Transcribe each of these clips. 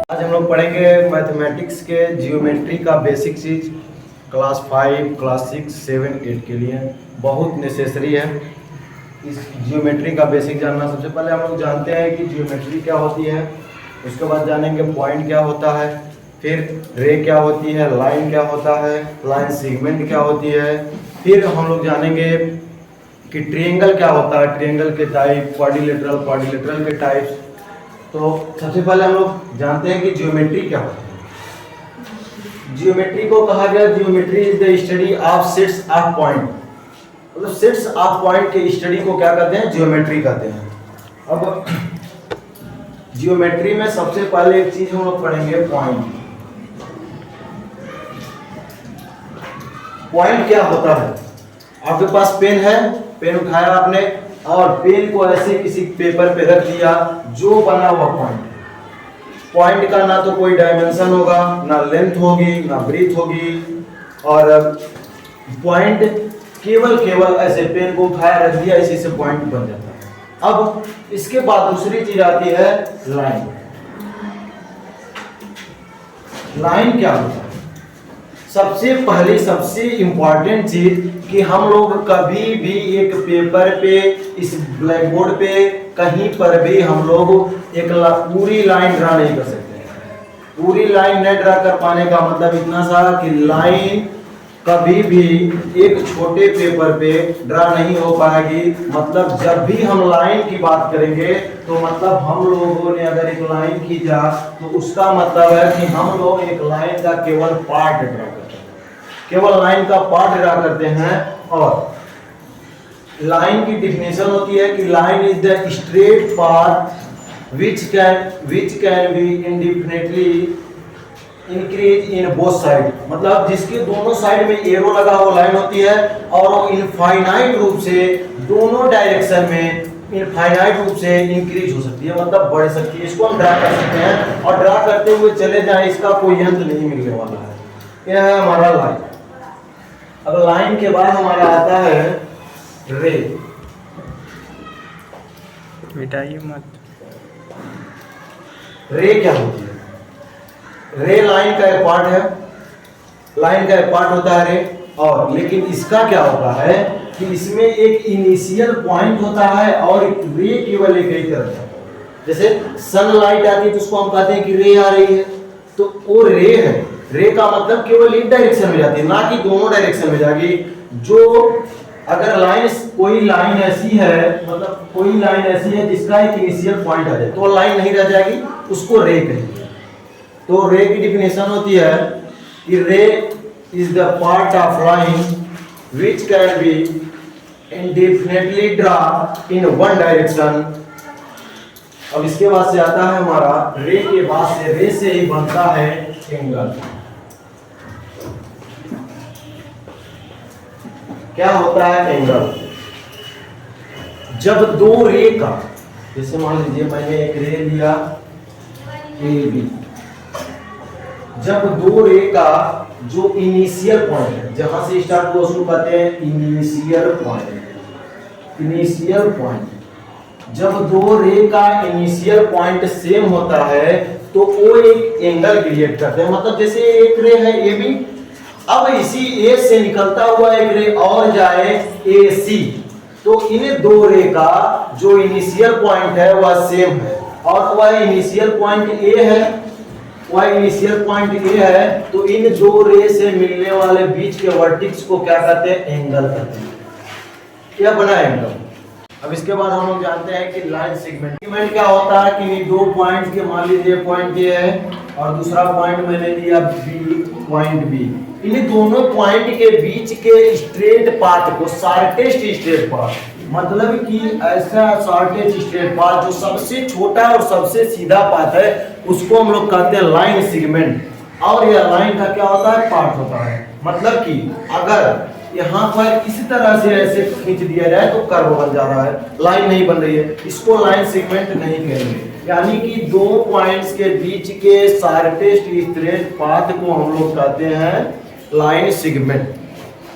आज हम लोग पढ़ेंगे मैथमेटिक्स के जियोमेट्री का बेसिक चीज़ क्लास 5, क्लास 6, 7, 8 के लिए बहुत नेसेसरी है। इस जियोमेट्री का बेसिक जानना सबसे पहले हम लोग जानते हैं कि जियोमेट्री क्या होती है, उसके बाद जानेंगे पॉइंट क्या होता है, फिर रे क्या होती है, लाइन क्या होता है, लाइन सेगमेंट क्या होती है, फिर हम लोग जानेंगे कि ट्रायंगल क्या होता है, ट्रायंगल के टाइप, क्वाड्रिलेटरल के टाइप्स। तो सबसे पहले हम लोग जानते हैं कि ज्योमेट्री क्या होती है। ज्योमेट्री को कहा गया geometry is the study of sets of point, मतलब सेट्स ऑफ पॉइंट के स्टडी को क्या कहते हैं, ज्योमेट्री कहते हैं। अब ज्योमेट्री में सबसे पहले एक चीज हम लोग पढ़ेंगे पॉइंट। पॉइंट क्या होता है? आपके पास पेन है, पेन उठाया आपने और पेन को ऐसे किसी पेपर पे रख दिया, जो बना हुआ पॉइंट। पॉइंट का ना तो कोई डायमेंशन होगा, ना लेंथ होगी, ना ब्रीथ होगी, और पॉइंट केवल ऐसे पेन को उठाया रख दिया, इसी से पॉइंट बन जाता है। अब इसके बाद दूसरी चीज आती है लाइन। लाइन क्या होता है? सबसे पहली सबसे इंपॉर्टेंट चीज कि हम लोग कभी भी एक पेपर पे, इस ब्लैक बोर्ड पे, कहीं पर भी हम लोग एक पूरी लाइन ड्रा नहीं कर सकते। पूरी लाइन नहीं ड्रा कर पाने का मतलब इतना सा कि लाइन कभी भी एक छोटे पेपर पे ड्रा नहीं हो पाएगी। मतलब जब भी हम लाइन की बात करेंगे तो मतलब हम लोगों ने अगर एक लाइन खींचा तो उसका मतलब है कि हम लोग एक लाइन का केवल पार्ट ड्रा करते हैं, केवल लाइन का पार्ट ड्रा करते हैं। और लाइन की डिफिनेशन होती है कि line is the straight path which can be indefinitely increase in both side, मतलब जिसके दोनों साइड में एरो लगा हुआ लाइन होती है और वो इनफाइनाइट रूप से दोनों डायरेक्शन में इनफाइनाइट रूप से इंक्रीज हो सकती है, मतलब बढ़ सकती है। इसको हम ड्रा कर सकते हैं और ड्रा करते हुए चले जाएं, इसका कोई अंत नहीं मिलने वाला है। यह है हमारा लाइन। अब लाइन के बाद हमारा आता है रे। मिटाइए मत। रे क्या होती है? रे लाइन का एक पार्ट है, लाइन का एक पार्ट होता है रे। और लेकिन इसका क्या होता है कि इसमें एक इनिशियल पॉइंट होता है और एक रे केवल एक ही तरफ है। जैसे सनलाइट आती है तो उसको हम कहते हैं कि रे आ रही है, तो वो रे है। रे का मतलब केवल एक डायरेक्शन में जाती है, ना कि दोनों डायरेक्शन में जाएगी। जो अगर लाइन, कोई लाइन ऐसी है, मतलब कोई लाइन ऐसी है जिसका एक इनिशियल पॉइंट आ जाए तो लाइन नहीं रह जाएगी, उसको रे कहेंगे। तो रे की डिफिनेशन होती है कि रे is the part of line which can be indefinitely draw in one direction. अब इसके बाद से आता है हमारा रे के बाद से, रे से ही बनता है एंगल। क्या होता है एंगल? जब दो रे का, जैसे मान लीजिए मैंने एक रे लिया ए बी, जब दो रे का जो इनिशियल पॉइंट है, जहां से स्टार्ट हुआ उसको कहते हैं इनिशियल पॉइंट। इनिशियल पॉइंट, जब दो रे का इनिशियल पॉइंट सेम होता है तो वो एक एंगल क्रिएट करते हैं। मतलब जैसे एक रे है ए बी, अब इसी ए से निकलता हुआ एक रे और जाए ए सी, तो इन दो रे का जो इनिशियल पॉइंट है वह सेम है और वह इनिशियल पॉइंट ए है, वह इनिशियल पॉइंट ए है। तो इन दो रे से मिलने वाले बीच के वर्टेक्स को क्या कहते हैं? एंगल कहते हैं। क्या बना एंगल? अब इसके बाद हम लोग जानते हैं कि लाइन सेगमेंट। सेगमेंट क्या होता है कि दो पॉइंट के, मान लीजिए पॉइंट ए है और दूसरा पॉइंट मैंने लिया बी, पॉइंट बी। इन दोनों पॉइंट के बीच के स्ट्रेट पाथ को शॉर्टेस्ट स्ट्रेट पाथ, मतलब कि ऐसा शॉर्टेस्ट स्ट्रेट पाथ जो सबसे छोटा और सबसे सीधा पाथ है, उसको हम लोग कहते हैं लाइन सेगमेंट। और यह लाइन का क्या होता है? पार्ट होता है। मतलब कि अगर यहाँ पर इसी तरह से ऐसे खींच दिया जाए तो कर्व बन जा रहा है, लाइन नहीं बन रही है, इसको लाइन सेगमेंट नहीं कहेंगे। यानी कि दो पॉइंट्स के बीच के शॉर्टेस्ट स्ट्रेट पाथ को हम लोग कहते हैं लाइन सेगमेंट।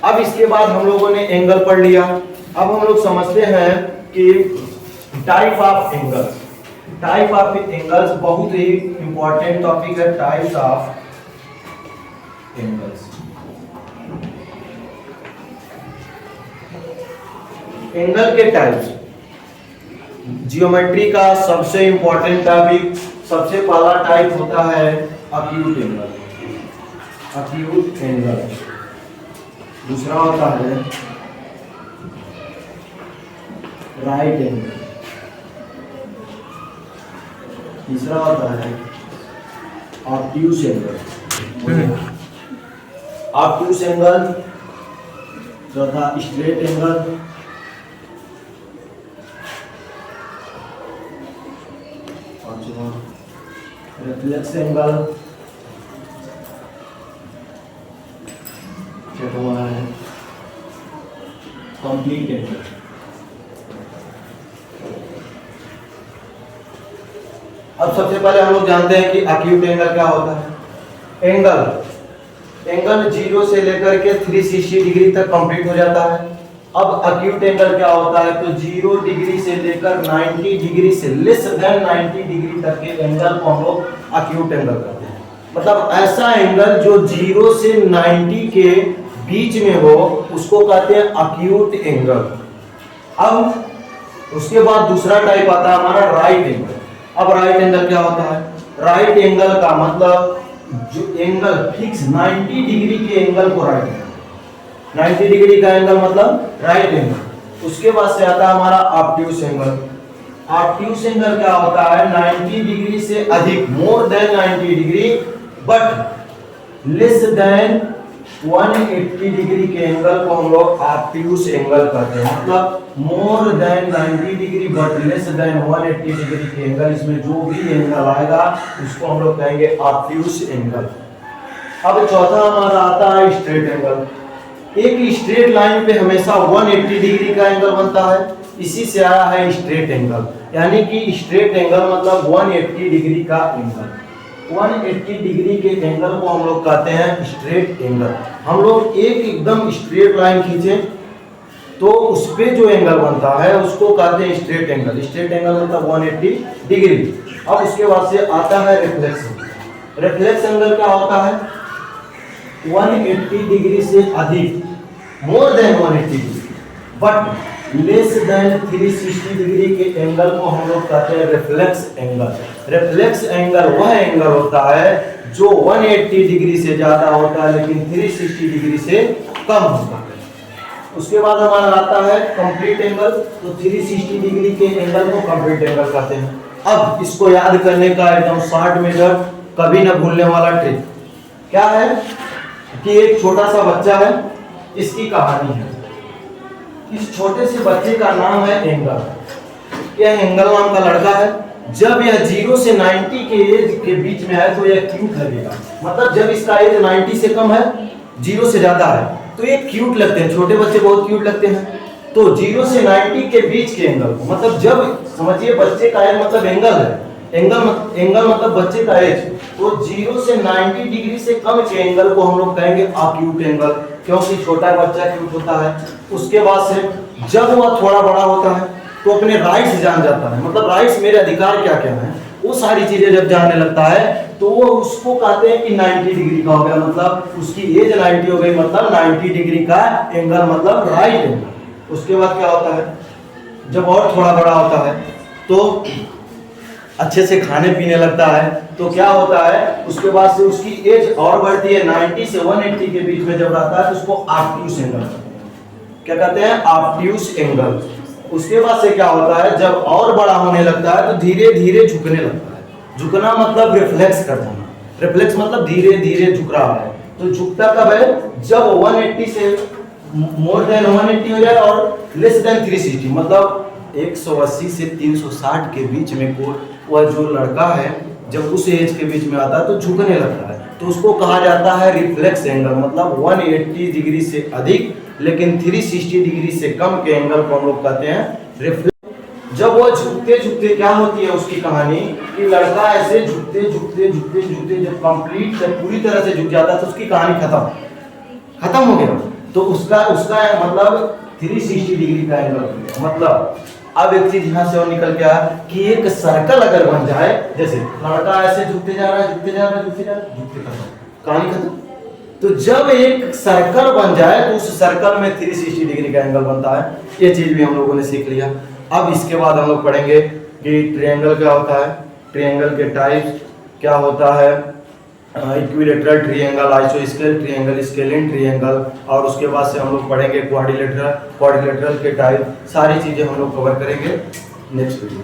अब इसके बाद हम लोगों ने एंगल पढ़ लिया। अब हम लोग समझते हैं कि type of angle. Type of angles बहुत ही इंपॉर्टेंट टॉपिक है, टाइप्स ऑफ एंगल्स। एंगल के टाइप्स, जियोमेट्री का सबसे इंपॉर्टेंट टॉपिक, सबसे पहला टाइप होता है अक्यूट एंगल, अक्यूट एंगल। दूसरा होता है राइट एंगल। तीसरा होता है ऑब्ट्यूस एंगल, ऑब्ट्यूस एंगल। चौथा स्ट्रेट एंगल। Reflex angle. छठवां है कंप्लीट एंगल। अब सबसे पहले हम लोग जानते हैं कि अक्यूट एंगल क्या होता है। एंगल 0 से लेकर के 360 डिग्री तक कंप्लीट हो जाता है। अब अक्यूट एंगल क्या होता है, तो 0 डिग्री से लेकर 90 डिग्री से लेस देन 90 डिग्री तक के एंगल को हम लोग अक्यूट एंगल कहते हैं। मतलब ऐसा एंगल जो 0 से 90 के बीच में हो उसको कहते हैं अक्यूट एंगल। अब उसके बाद दूसरा टाइप आता है हमारा राइट एंगल। अब राइट एंगल क्या होता है, राइट एंगल का मतलब जो एंगल फिक्स 90 डिग्री के एंगल को राइट एंगल, 90 डिग्री का एंगल मतलब राइट एंगल। उसके बाद से आता है हमारा ऑब्ट्यूस एंगल। ऑब्ट्यूस एंगल क्या होता है, 90 डिग्री से अधिक, more than 90 degree but less than 180 degree के एंगल को हम लोग ऑब्ट्यूस एंगल कहते हैं। मतलब more than 90 degree but less than 180 degree के एंगल, इसमें जो भी एंगल आएगा उसको हम लोग कहेंगे ऑब्ट्यूस एंगल। अब चौथा हमारा आता है स्ट्रेट एंगल। एक स्ट्रेट लाइन पे हमेशा 180 डिग्री का एंगल बनता है, इसी से आया है स्ट्रेट एंगल। यानी कि स्ट्रेट एंगल मतलब 180 डिग्री का एंगल। 180 डिग्री के एंगल को हम लोग कहते हैं स्ट्रेट एंगल। हम लोग एक एकदम स्ट्रेट लाइन खींचे तो उस पे जो एंगल बनता है उसको कहते हैं स्ट्रेट एंगल। स्ट्रेट एंगल मतलब 180 डिग्री। अब उसके बाद से आता है रिफ्लेक्स। रिफ्लेक्स एंगल क्या होता है, 180 डिग्री से अधिक, more than 180 degree but less than 360 degree के एंगल को हम लोग कहते हैं रिफ्लेक्स एंगल। रिफ्लेक्स एंगल वह एंगल होता है जो 180 डिग्री से ज्यादा होता है लेकिन 360 डिग्री से कम होता है। उसके बाद हमारा आता है कंप्लीट एंगल। तो 360 डिग्री के एंगल को कंप्लीट एंगल कहते हैं। अब इसको याद करने का एकदम शॉर्ट मेथड, कभी ना भूलने वाला ट्रिक क्या है कि एक छोटा सा बच्चा है, इसकी कहानी है। इस छोटे से बच्चे का नाम है एंगल। यह एंगल नाम का लड़का है। जब यह 0 से 90 के एज के बीच में है तो यह क्यूट लगेगा। मतलब जब इसका एज 90 से कम है, 0 से ज्यादा है तो ये क्यूट लगते हैं, छोटे बच्चे बहुत क्यूट लगते हैं। तो 0 से 90 के बीच के एंगल को, मतलब जब समझिए बच्चे का एज मतलब एंगल है, एंगल मतलब बच्चे का एज, तो 0 से 90 डिग्री से कम के एंगल को हम लोग कहेंगे अक्यूट एंगल, क्योंकि छोटा बच्चा क्यूट होता है। उसके बाद से जब वह थोड़ा बड़ा होता है तो अपने राइट्स जान जाता है, मतलब राइट्स मेरे अधिकार क्या क्या है वो सारी चीजें जब जानने लगता है तो वो उसको कहते हैं कि 90 डिग्री का हो गया, मतलब उसकी एज 90 हो गई, मतलब 90 डिग्री का एंगल मतलब राइट एंगल। उसके बाद क्या होता है, जब और थोड़ा बड़ा होता है तो अच्छे से खाने पीने लगता है तो क्या होता है, उसके बाद से उसकी एज और बढ़ती है, 90 से 180 के बीच में जब रहता है तो उसको ऑब्ट्यूस एंगल क्या कहते हैं, ऑब्ट्यूस एंगल। उसके बाद से क्या होता है, जब और बड़ा होने लगता है तो धीरे धीरे झुकने लगता है। झुकना मतलब रिफ्लेक्स कर जाना, रिफ्लेक्स मतलब धीरे धीरे झुक रहा है। तो झुकता कब है, जब 180 से मोर देन 180 हो जाए और लेस देन 360, मतलब 180 से 360 के बीच में को वह जो लड़का है जब उस एज के बीच में आता है तो झुकने लगता है, तो उसको कहा जाता है रिफ्लेक्स एंगल। मतलब 180 डिग्री से अधिक लेकिन 360 डिग्री से कम के एंगल को हम लोग कहते हैं रिफ्लेक्स। जब वो झुकते झुकते क्या होती है उसकी कहानी कि लड़का ऐसे झुकते झुकते झुकते झुकते जब कंप्लीट जब पूरी तरह से झुक जाता है तो उसकी कहानी खत्म हो गया। तो उसका मतलब 360 डिग्री का एंगल हो गया। मतलब अब एक चीज यहाँ से और निकल के आया कि एक सर्कल अगर बन जाए, जैसे लड़का ऐसे झुकते जा रहा है, झुकते जा रहा है, झुकते जा रहा है, झुकते खत्म, कहानी खत्म। तो जब एक सर्कल बन जाए तो उस सर्कल में 360 डिग्री का एंगल बनता है। ये चीज भी हम लोगों ने सीख लिया। अब इसके बाद हम लोग पढ़ेंगे कि ट्रायंगल क्या होता है, ट्रायंगल के टाइप्स क्या होता है, इक्विलेटरल ट्रायंगल, आइसोस्केल ट्रायंगल, स्केलिन ट्रायंगल, और उसके बाद से हम लोग पढ़ेंगे क्वाड्रिलेटरल के टाइप। सारी चीजें हम लोग कवर करेंगे नेक्स्ट वीडियो।